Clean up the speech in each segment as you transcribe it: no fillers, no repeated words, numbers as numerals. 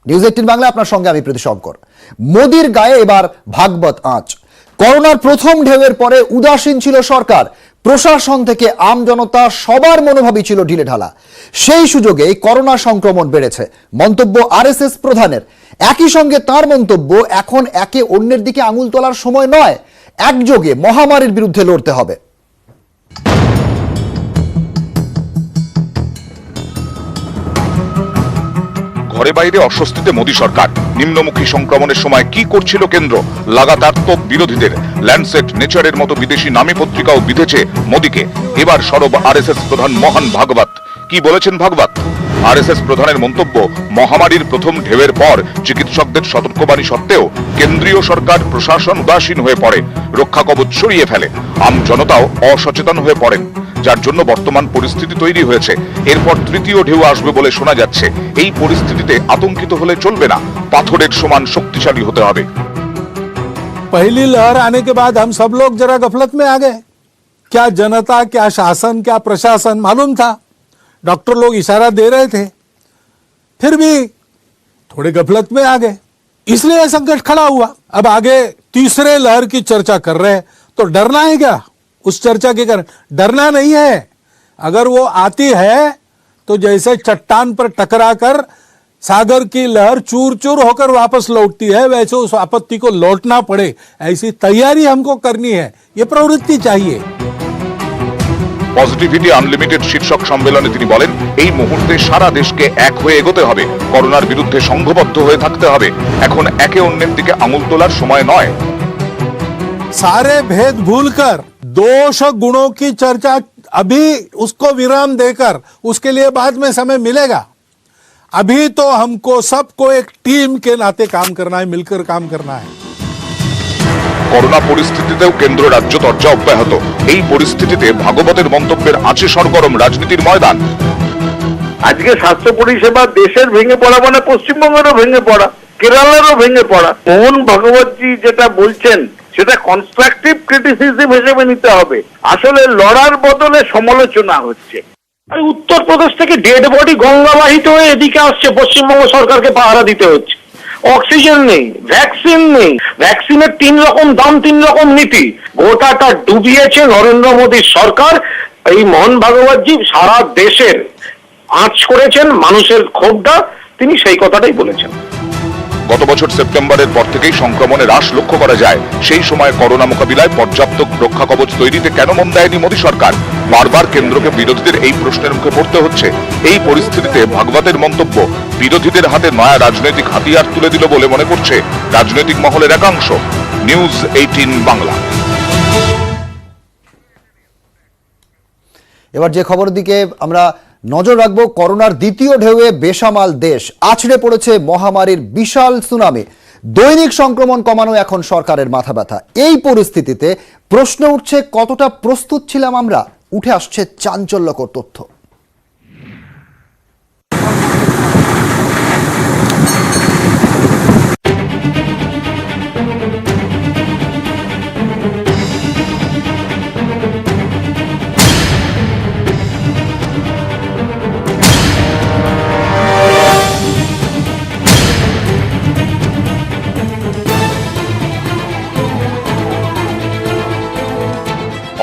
News 18 Bangla, আপনার সঙ্গে আমি প্রীতি শঙ্কর। মোদির গায়ে এবার ভাগবত আঁচ। করোনার প্রথম ঢেউয়ের পরে উদাসীন ছিল সরকার, প্রশাসন থেকে আম জনতা সবার মনোভাবই ছিল ঢিলেঢালা। সেই সুযোগে করোনা সংক্রমণ বেড়েছে, মন্তব্য আরএসএস প্রধানের। একই সঙ্গে তার মন্তব্য, এখন একে অন্যের দিকে আঙুল তোলার সময় নয়, একযোগে মহামারীর বিরুদ্ধে লড়তে হবে। ঘরে বাইরে অস্বস্তিতে মোদী সরকার। নিম্নমুখী সংক্রমণের সময় কি করছিল কেন্দ্র? লাগাতার তোপ বিরোধীদের। ল্যান্ডসেট, নেচারের মতো বিদেশি নামী পত্রিকাও বিঁধেছে মোদীকে। এবার সরব আরএসএস প্রধান মোহন ভাগবত। কি বলেছেন ভাগবত? আরএসএস প্রধানের মন্তব্য, মহামারীর প্রথম ঢেউয়ের পর চিকিৎসকদের সতর্কবাণী সত্ত্বেও কেন্দ্রীয় সরকার প্রশাসন উদাসীন হয়ে পড়ে, রক্ষা কবচ সরিয়ে ফেলে। আম জনতাও অসচেতন হয়ে পড়েন, যার জন্য বর্তমান পরিস্থিতি তৈরি হয়েছে। এরপর তৃতীয় ঢেউ আসবে বলে শোনা যাচ্ছে। এই পরিস্থিতিতে আতঙ্কিত হলে চলবে না, পাথরের সমান শক্তিশালী হতে হবে। पहली लहर आने के बाद हम सब लोग जरा गफलत में आ गए। क्या जनता, क्या शासन, क्या प्रशासन मालूम था? डॉक्टर लोग इशारा दे रहे थे, फिर भी थोड़े गफलत में आ गए, इसलिए संकट खड़ा हुआ। अब आगे तीसरे लहर की चर्चा कर रहे हैं, तो डरना है क्या? उस चर्चा के कारण डरना नहीं है। अगर वो आती है तो जैसे चट्टान पर टकराकर सागर की लहर चूर चूर होकर वापस लौटती है, वैसे उस आपत्ति को लौटना पड़े, ऐसी तैयारी हमको करनी है। ये प्रवृत्ति चाहिए। পজিটিভিটি আনলিমিটেড শীর্ষক সম্মেলনে তিনি বলেন, এই মুহূর্তে সারা দেশকে এক হয়ে এগোতে হবে, করোনার বিরুদ্ধে সংঘবদ্ধ হয়ে থাকতে হবে। এখন একে অন্যের দিকে আঙুল তোলার সময় নয়। सारे भेद भूलकर दोष गुणों की चर्चा अभी उसको विराम देकर, उसके लिए बाद में समय मिलेगा। अभी तो हमको सबको एक टीम के नाते काम करना है, मिलकर काम करना है। করোনা পরিস্থিতিতেও কেন্দ্র রাজ্য তরজা অব্যাহত। এই পরিস্থিতিতে ভাগবতের মন্তব্যের আঁচে সরগরম রাজনীতির ময়দান। আজকে স্বাস্থ্য পরিষেবা দেশের ভেঙে পড়া মানে পশ্চিমবঙ্গেরও ভেঙে পড়া, কেরালারও ভেঙে পড়া। মোহন ভাগবতজি যেটা বলছেন সেটা কনস্ট্রাকটিভ ক্রিটিসিজম হিসেবে নিতে হবে। আসলে লড়ার বদলে সমালোচনা হচ্ছে। উত্তরপ্রদেশ থেকে ডেড বডি গঙ্গাবাহিত হয়ে এদিকে আসছে, পশ্চিমবঙ্গ সরকারকে পাহারা দিতে হচ্ছে। অক্সিজেন নেই, ভ্যাকসিন নেই, ভ্যাকসিনের 3 রকম দাম, 3 রকম নীতি। গোটাটা ডুবিয়েছে নরেন্দ্র মোদীর সরকার। এই মোহন ভাগবতজি সারা দেশের আঁচ করেছেন, মানুষের ক্ষোভটা তিনি সেই কথাটাই বলেছেন। গত বছর সেপ্টেম্বরের পর থেকেই সংক্রমণে হ্রাস লক্ষ্য করা যায়। সেই সময় করোনা মোকাবিলায় পর্যাপ্ত রক্ষা কবচ তৈরিতে কেন মন দেয়নি মোদী সরকার? বারবার কেন্দ্রকে বিরোধীদের এই প্রশ্নের মুখে পড়তে হচ্ছে। এই পরিস্থিতিতে ভাগবতের মন্তব্য বিরোধীদের হাতে নয়া রাজনৈতিক হাতিয়ার তুলে দিল বলে মনে করছে রাজনৈতিক মহলের একাংশ। নিউজ 18 বাংলা। এবার যে খবরের দিকে আমরা নজর রাখবো, করোনার দ্বিতীয় ঢেউয়ে বেসামাল দেশ, আছড়ে পড়েছে মহামারীর বিশাল সুনামি। দৈনিক সংক্রমণ কমানো এখন সরকারের মাথা ব্যথা। এই পরিস্থিতিতে প্রশ্ন উঠছে, কতটা প্রস্তুত ছিলাম আমরা? উঠে আসছে চাঞ্চল্যকর তথ্য।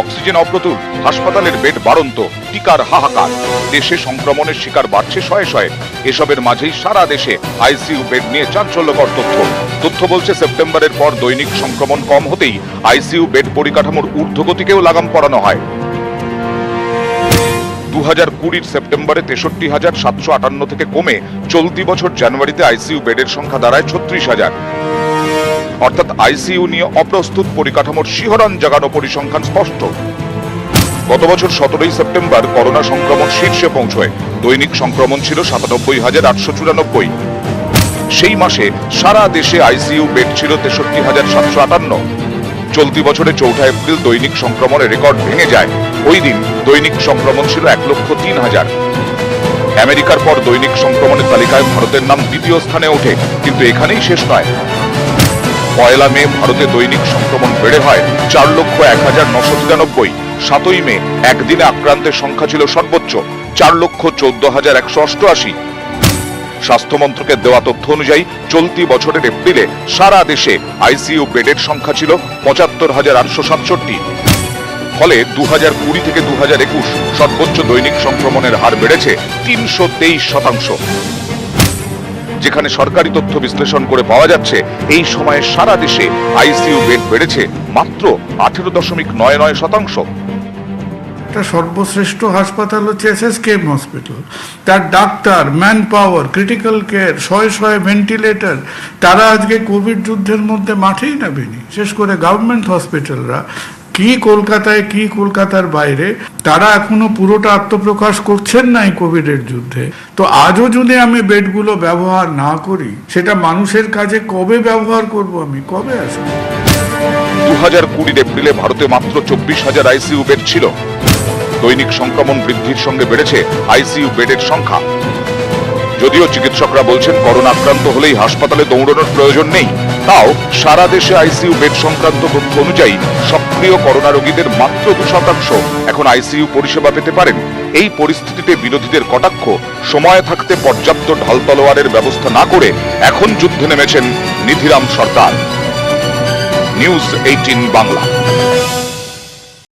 অক্সিজেন অপ্রতুল, হাসপাতালের বেড বাড়ন্ত, টিকার হাহাকার। দেশে সংক্রমণের শিকার বাড়ছে শয়ে শয়ে। এসবের মাঝেই সারা দেশে আইসিইউ বেড নিয়ে চাঞ্চল্যকর তথ্য বলছে, সেপ্টেম্বরের পর দৈনিক সংক্রমণ কম হতেই আইসিইউ বেড পরিকাঠামোর ঊর্ধ্বগতিকেও লাগাম পরানো হয়। 2020 সেপ্টেম্বরে 63,758 থেকে কমে চলতি বছর জানুয়ারিতে আইসিইউ বেডের সংখ্যা দাঁড়ায় 36,000। অর্থাৎ আইসিইউ নিয়ে অপ্রস্তুত পরিকাঠামোর শিহরণ জাগানো পরিসংখ্যান স্পষ্ট। গত বছর 17 সেপ্টেম্বর করোনা সংক্রমণ শীর্ষে পৌঁছয়। দৈনিক সংক্রমণ ছিল 97,894। সেই মাসে সারা দেশে আইসিইউ বেড ছিল 63,758। চলতি বছরে 4 এপ্রিল দৈনিক সংক্রমণের রেকর্ড ভেঙে যায়। ওই দিন দৈনিক সংক্রমণ ছিল 1,03,000। আমেরিকার পর দৈনিক সংক্রমণের তালিকায় ভারতের নাম দ্বিতীয় স্থানে ওঠে। কিন্তু এখানেই শেষ নয়। 1 মে ভারতে দৈনিক সংক্রমণ বেড়ে হয় 4,01,993। 7 মে একদিনে আক্রান্তের সংখ্যা ছিল সর্বোচ্চ 4,14,188। স্বাস্থ্য মন্ত্রকের দেওয়া তথ্য অনুযায়ী চলতি বছরের এপ্রিলে সারা দেশে আইসিইউ বেডের সংখ্যা ছিল ৭৫,৮৬৭। ফলে 2020 থেকে 2021 সর্বোচ্চ দৈনিক সংক্রমণের হার বেড়েছে ৩২৩%। যেখানে সরকারি তথ্য বিশ্লেষণ করে পাওয়া যাচ্ছে এই সময়ে সারা দেশে আইসিইউ বেড বেড়েছে মাত্র 18.99%। একটা সর্বশ্রেষ্ঠ হাসপাতাল হচ্ছে এসএসকেএম হসপিটাল। তার doctor, man power, critical care, শয়ে শয়ে ভেন্টিলেটর, তারা আজকে কোভিড যুদ্ধের মধ্যে মাঠেই নামেনি। বিশেষ করে গভর্নমেন্ট হসপিটালরা কি কলকাতায় কি কলকাতার বাইরে, তারা এখনো পুরোটা আত্মপ্রকাশ করছেন না এই কোভিডের যুদ্ধে। তো আজও যদি আমি বেডগুলো ব্যবহার না করি, সেটা মানুষের কাজে কবে ব্যবহার করব আমি, কবে আসবো? 2020 এপ্রিলে ভারতে মাত্র 24,000 আইসিইউ বেড ছিল। দৈনিক সংক্রমণ বৃদ্ধির সঙ্গে বেড়েছে আইসিইউ বেডের সংখ্যা। যদিও চিকিৎসকরা বলছেন করোনা আক্রান্ত হলেই হাসপাতালে দৌড়ানোর প্রয়োজন নেই, তাও সারা দেশে আইসিইউ বেড সংক্রান্ত তথ্য অনুযায়ী সক্রিয় করোনা রোগীদের মাত্র 2% এখন আইসিইউ পরিষেবা পেতে পারেন। এই পরিস্থিতিতে বিরোধীদের কটাক্ষ, সময় থাকতে পর্যাপ্ত ঢাল তলোয়ারের ব্যবস্থা না করে এখন যুদ্ধে নেমেছেন নিধিরাম সরকার। নিউজ 18 বাংলা।